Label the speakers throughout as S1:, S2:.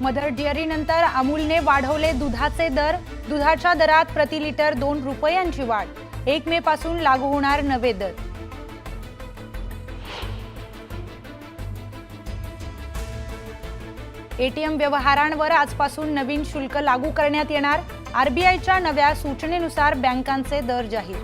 S1: Mother डेअरीनंतर अमूलने वाढवले दुधाचे दर। दुधाच्या दरात प्रति लिटर 2 रुपयांची वाढ। 1 मे पासून लागू होणार नवे दर। एटीएम व्यवहारांवर आजपासून नवीन शुल्क लागू करण्यात येणार। आरबीआयच्या नव्या सूचनेनुसार बँकांचे दर जाहीर।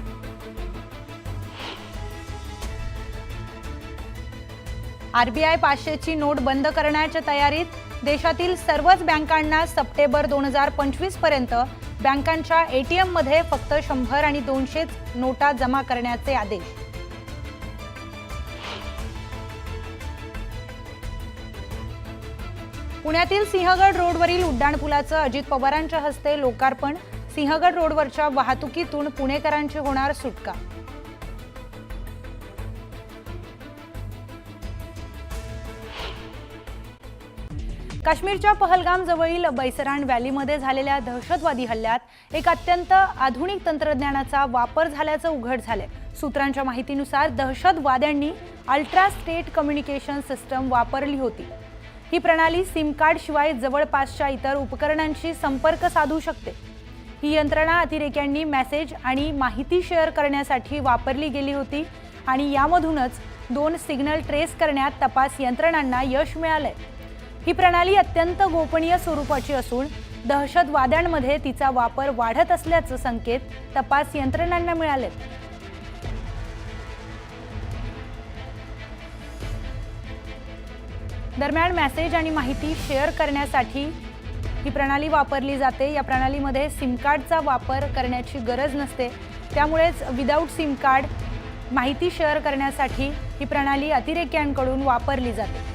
S1: आरबीआय 500 ची नोट बंद करण्याच्या तयारीत। देशातील सर्वच बँकांना सप्टेंबर 2025 पर्यंत बँकांच्या एटीएम मध्ये फक्त 100 आणि 200 नोटा जमा करण्याचे आदेश। पुण्यातील सिंहगड रोडवरील उड्डाणपुलाचं अजित पवारांच्या हस्ते लोकार्पण। सिंहगड रोडवरच्या वाहतुकीतून पुणेकरांची होणार सुटका। काश्मीरच्या पहलगाम जवळील बैसरान व्हॅलीमध्ये झालेल्या दहशतवादी हल्ल्यात एक अत्यंत आधुनिक तंत्रज्ञानाचा वापर झाल्याचं उघड झालंय। सूत्रांच्या माहितीनुसार दहशतवाद्यांनी अल्ट्रा स्टेट कम्युनिकेशन सिस्टम वापरली होती। ही प्रणाली सिम कार्ड शिवाय जवळपासच्या इतर उपकरणांशी संपर्क साधू शकते। ही यंत्रणा अतिरेक्यांनी मेसेज आणि माहिती शेअर करण्यासाठी वापरली गेली होती आणि यामधूनच 2 सिग्नल ट्रेस करण्यात तपास यंत्रणांना यश मिळालंय। ही प्रणाली अत्यंत गोपनीय स्वरूपाची असून दहशतवाद्यांमध्ये तिचा वापर वाढत असल्याचे संकेत तपास यंत्रणांना मिळालेत। दरम्यान मेसेज आणि माहिती शेअर करण्यासाठी ही प्रणाली वापरली जाते। या प्रणालीमध्ये सिम कार्डचा वापर करण्याची गरज नसते, त्यामुळेच विदाऊट सिम कार्ड माहिती शेअर करण्यासाठी ही प्रणाली अतिरेक्यांकडून वापरली जाते।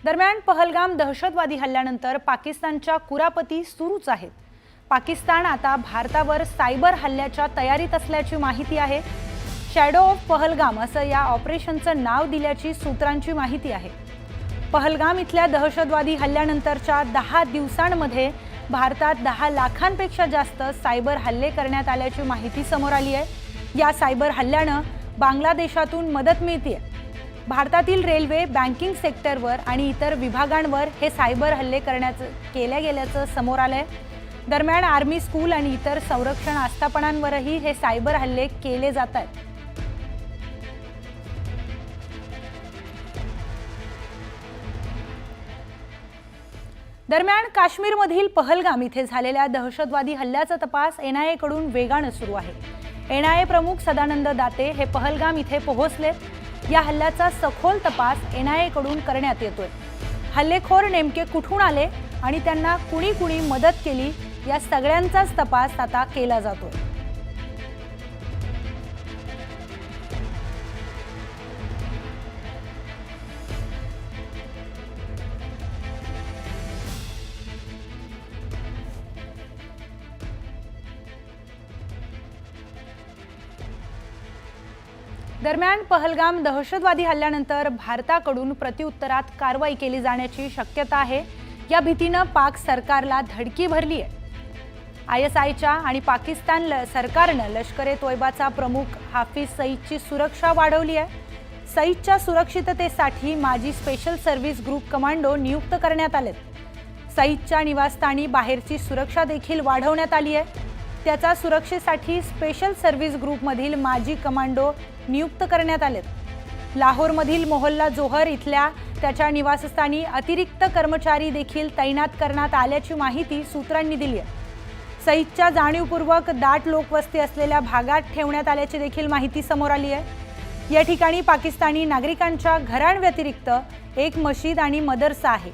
S1: दरम्यान पहलगाम दहशतवादी हल्ल्यानंतर पाकिस्तानच्या कुरापती सुरूच आहेत। पाकिस्तान आता भारतावर सायबर हल्ल्याच्या तयारीत असल्याची माहिती आहे। शॅडो ऑफ पहलगाम असं या ऑपरेशनचं नाव दिल्याची सूत्रांची माहिती आहे। पहलगाम इथल्या दहशतवादी हल्ल्यानंतरच्या 10 दिवसांमध्ये भारतात 10 लाखांपेक्षा जास्त सायबर हल्ले करण्यात आल्याची माहिती समोर आली आहे। या सायबर हल्ल्यानं बांगलादेशातून मदत मिळते। भारतातील रेल्वे, बँकिंग सेक्टरवर आणि इतर विभागांवर हे सायबर हल्ले केल्या गेल्याचं समोर आलंय। दरम्यान आर्मी स्कूल आणि इतर संरक्षण आस्थापनांवरही हे सायबर हल्ले केले जात आहेत। दरम्यान काश्मीरमधील पहलगाम इथे झालेल्या दहशतवादी हल्ल्याचा तपास एनआयए कडून वेगाने सुरू आहे। एनआयए प्रमुख सदानंद दाते हे पहलगाम इथे पोहोचलेत। या हल्ल्याचा सखोल तपास एनआयए कडून करण्यात येतोय। हल्लेखोर नेमके कुठून आले आणि त्यांना कुणी मदत केली या सगळ्यांचाच तपास आता केला जातोय। दरम्यान पहलगाम दहशतवादी हल्ल्यानंतर भारताकडून प्रत्युत्तरात कारवाई केली जाण्याची शक्यता आहे। या भीतीने पाक सरकारला धडकी भरली आहे। आयएसआयच्या आणि पाकिस्तान सरकारने लष्कर ए तोयबाचा प्रमुख हाफिज सईदची सुरक्षा वाढवली आहे। सईदच्या सुरक्षिततेसाठी माजी स्पेशल सर्व्हिस ग्रुप कमांडो नियुक्त करण्यात आलेत। सईदच्या निवासस्थानी बाहेरची सुरक्षा देखील वाढवण्यात आली आहे। त्याचा सुरक्षेसाठी स्पेशल सर्व्हिस ग्रुपमधील माजी कमांडो नियुक्त करण्यात आलेत। लाहोरमधील मोहल्ला जोहर इथल्या त्याच्या निवासस्थानी अतिरिक्त कर्मचारी देखील तैनात करण्यात आल्याची माहिती सूत्रांनी दिली आहे। सईदच्या जाणीवपूर्वक दाट लोकवस्ती असलेल्या भागात ठेवण्यात आल्याची देखील माहिती समोर आली आहे। या ठिकाणी पाकिस्तानी नागरिकांच्या घरांव्यतिरिक्त एक मशीद आणि मदरसा आहे।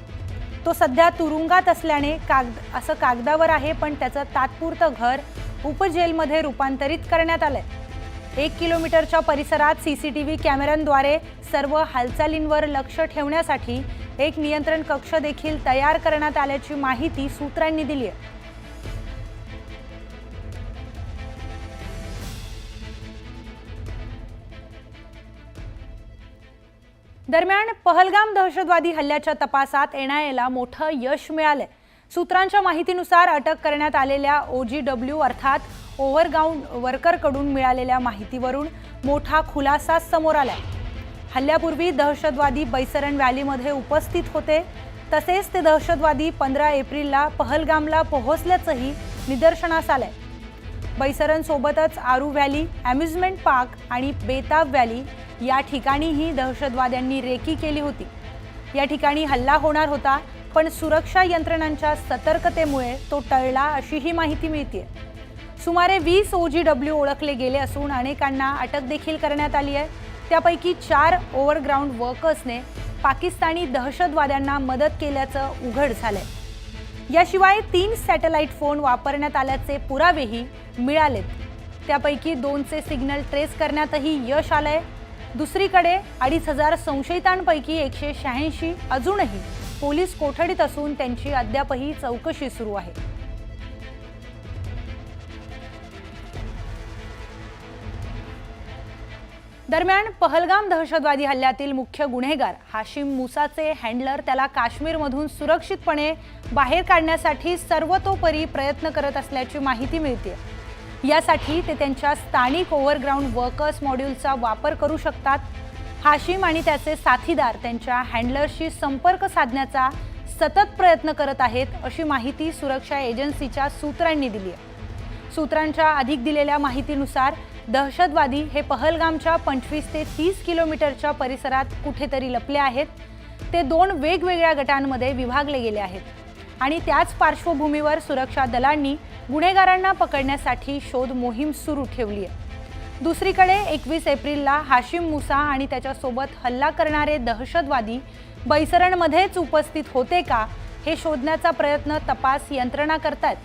S1: तो सध्या तुरुंगात असल्याने कागदावर आहे, पण त्याचं तात्पुरतं घर उपजेलमध्ये रूपांतरित करण्यात आलंय। 1 किलोमीटरच्या परिसरात सीसीटीव्ही कॅमेऱ्यांद्वारे सर्व हालचालींवर लक्ष ठेवण्यासाठी एक नियंत्रण कक्ष देखील तयार करण्यात आल्याची माहिती सूत्रांनी दिली आहे। दरम्यान पहलगाम दहशतवादी हल्ल्याच्या तपासात एनआयएला मोठं यश मिळालंय। सूत्रांच्या माहितीनुसार अटक करण्यात आलेल्या OGW अर्थात ओव्हरग्राऊंड वर्करकडून मिळालेल्या माहितीवरून मोठा खुलासा समोर आलाय। हल्ल्यापूर्वी दहशतवादी बैसरण व्हॅलीमध्ये उपस्थित होते। तसेच ते दहशतवादी 15 एप्रिलला पहलगामला पोहोचल्याचंही निदर्शनास आलंय। बैसरण सोबतच आरू व्हॅली, अम्युजमेंट पार्क आणि बेताब व्हॅली या ठिकाणीही दहशतवाद्यांनी रेकी केली होती। या ठिकाणी हल्ला होणार होता, पण सुरक्षा यंत्रणांच्या सतर्कतेमुळे तो टळला अशी ही माहिती मिळते। सुमारे 20 OGW ओळखले गेले असून अनेकांना अटक देखील करण्यात आली आहे। त्यापैकी 4 ओव्हरग्राऊंड वर्कर्सने पाकिस्तानी दहशतवाद्यांना मदत केल्याचं उघड झालंय। याशिवाय 3 सॅटेलाइट फोन वापरण्यात आल्याचे पुरावेही मिळालेत। त्यापैकी 2चे सिग्नल ट्रेस करण्यातही यश आलंय। दुसरीकडे 2500 संशयितांपैकी 186 अजूनही पोलीस कोठडीत असून त्यांची अद्यापही चौकशी सुरू आहे। दरम्यान पहलगाम दहशतवादी हल्ल्यातील मुख्य गुन्हेगार हाशिम मुसाचे हँडलर त्याला काश्मीरमधून सुरक्षितपणे बाहेर काढण्यासाठी सर्वतोपरी प्रयत्न करत असल्याची माहिती मिळते। यासाठी ते त्यांच्या स्थानिक ओव्हरग्राऊंड वर्कर्स मॉड्यूलचा वापर करू शकतात। हाशिम आणि त्याचे साथीदार त्यांच्या हँडलरशी संपर्क साधण्याचा सतत प्रयत्न करत आहेत अशी माहिती सुरक्षा एजन्सीच्या सूत्रांनी दिली आहे। सूत्रांच्या अधिक दिलेल्या माहितीनुसार दहशतवादी हे पहलगामच्या 25 ते 30 किलोमीटरच्या परिसरात कुठेतरी लपले आहेत। ते 2 वेगवेगळ्या गटांमध्ये विभागले गेले आहेत आणि त्याच पार्श्वभूमीवर सुरक्षा दलांनी गुन्हेगारांना पकडण्यासाठी शोध मोहीम सुरू ठेवली आहे। दुसरीकडे 21 एप्रिलला हाशिम मुसा आणि त्याच्यासोबत हल्ला करणारे दहशतवादी बैसरणमध्येच उपस्थित होते का हे शोधण्याचा प्रयत्न तपास यंत्रणा करतात।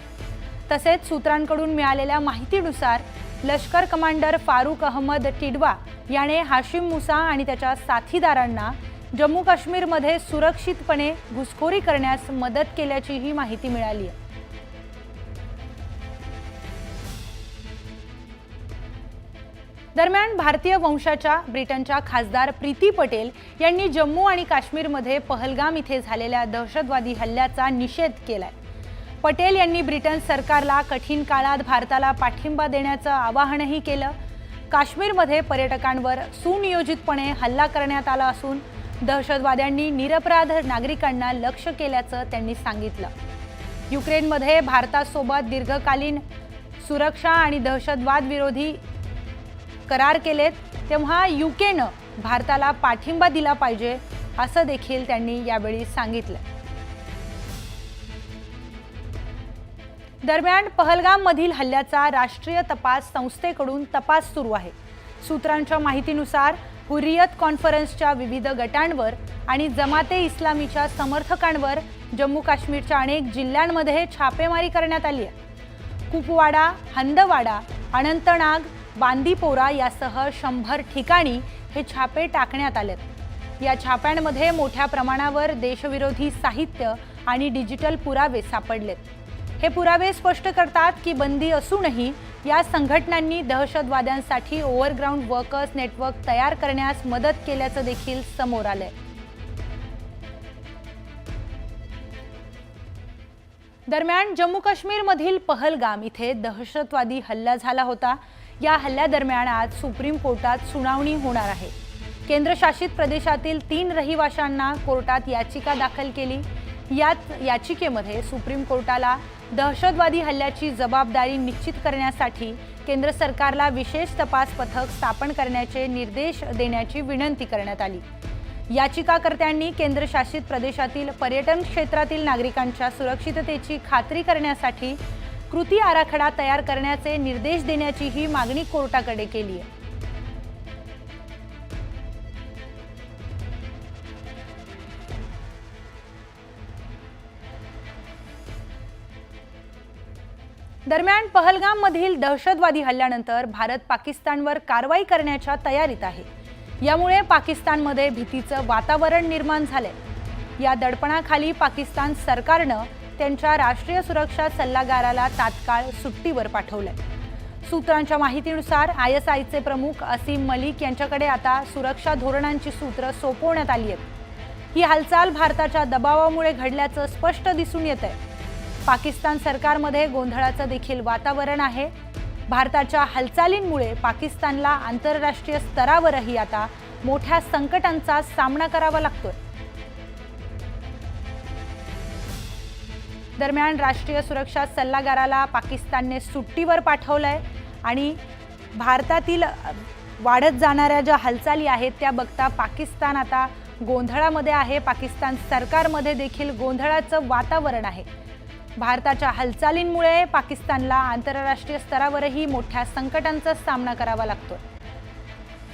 S1: तसेच सूत्रांकडून मिळालेल्या माहितीनुसार लष्कर कमांडर फारूक अहमद टिडवा याने हाशिम मुसा आणि त्याच्या साथीदारांना जम्मू काश्मीरमध्ये सुरक्षितपणे घुसखोरी करण्यास मदत केल्याचीही माहिती मिळाली आहे। दरम्यान भारतीय वंशाच्या ब्रिटनच्या खासदार प्रीती पटेल यांनी जम्मू आणि काश्मीरमध्ये पहलगाम इथे झालेल्या दहशतवादी हल्ल्याचा निषेध केलाय। पटेल यांनी ब्रिटन सरकारला कठीण काळात भारताला पाठिंबा देण्याचं आवाहनही केलं। काश्मीरमध्ये पर्यटकांवर सुनियोजितपणे हल्ला करण्यात आला असून दहशतवाद्यांनी निरपराध नागरिकांना लक्ष्य केल्याचं त्यांनी सांगितलं। युक्रेनमध्ये भारतासोबत दीर्घकालीन सुरक्षा आणि दहशतवाद विरोधी करार केलेत, तेव्हा यूकेनं भारताला पाठिंबा दिला पाहिजे असं देखील त्यांनी यावेळी सांगितलं। दरम्यान पहलगाममधील हल्ल्याचा राष्ट्रीय तपास संस्थेकडून तपास सुरू आहे। सूत्रांच्या माहितीनुसार हुर्रियत कॉन्फरन्सच्या विविध गटांवर आणि जमाते इस्लामीच्या समर्थकांवर जम्मू काश्मीरच्या अनेक जिल्ह्यांमध्ये छापेमारी करण्यात आली आहे। कुपवाडा, हंदवाडा, अनंतनाग, बांदीपोरा यासह 100 ठिकाणी हे छापे टाकण्यात आलेत। या छाप्यांमध्ये मोठ्या प्रमाणावर देशविरोधी साहित्य आणि डिजिटल पुरावे सापडलेत। हे पुरावे स्पष्ट करतात की बंदी असूनही या संघटनांनी दहशतवाद्यांसाठी ओव्हरग्राऊंड वर्कर्स नेटवर्क तयार करण्यास मदत केल्याचं देखील समोर आलंय। दरम्यान जम्मू काश्मीरमधील पहलगाम इथे दहशतवादी हल्ला झाला होता। या हल्ल्यादरम्यान आज सुप्रीम कोर्टात सुनावणी होणार आहे। केंद्रशासित प्रदेशातील 3 रहिवाशांना कोर्टात याचिका दाखल केली। यात याचिकेमध्ये सुप्रीम कोर्टाला दहशतवादी हल्ल्याची जबाबदारी निश्चित करण्यासाठी केंद्र सरकारला विशेष तपास पथक स्थापन करण्याचे निर्देश देण्याची विनंती करण्यात आली। याचिकाकर्त्यांनी केंद्रशासित प्रदेशातील पर्यटन क्षेत्रातील नागरिकांच्या सुरक्षिततेची खात्री करण्यासाठी कृती आराखडा तयार करण्याचे निर्देश देण्याचीही मागणी कोर्टाकडे केली आहे। दरम्यान पहलगाममधील दहशतवादी हल्ल्यानंतर भारत पाकिस्तानवर कारवाई करण्याच्या तयारीत आहे। यामुळे पाकिस्तानमध्ये भीतीचं वातावरण निर्माण झालंय। या दडपणाखाली पाकिस्तान सरकारनं त्यांच्या राष्ट्रीय सुरक्षा सल्लागाराला तात्काळ सुट्टीवर पाठवलंय। सूत्रांच्या माहितीनुसार ISIचे प्रमुख असीम मलिक यांच्याकडे आता सुरक्षा धोरणांची सूत्र सोपवण्यात आली आहेत। ही हालचाल भारताच्या दबावामुळे घडल्याचं स्पष्ट दिसून येतंय। पाकिस्तान सरकारमध्ये गोंधळाचं देखील वातावरण आहे। भारताच्या हालचालींमुळे पाकिस्तानला आंतरराष्ट्रीय स्तरावरही आता मोठ्या संकटांचा सामना करावा लागतोय। दरम्यान राष्ट्रीय सुरक्षा सल्लागाराला पाकिस्तानने सुट्टीवर पाठवलंय आणि भारतातील वाढत जाणाऱ्या ज्या हालचाली आहेत त्या बघता पाकिस्तान आता गोंधळामध्ये आहे। पाकिस्तान सरकारमध्ये देखील गोंधळाचं वातावरण आहे। भारताच्या हालचालींमुळे पाकिस्तानला आंतरराष्ट्रीय स्तरावरही मोठ्या संकटांचा सामना करावा लागतोय।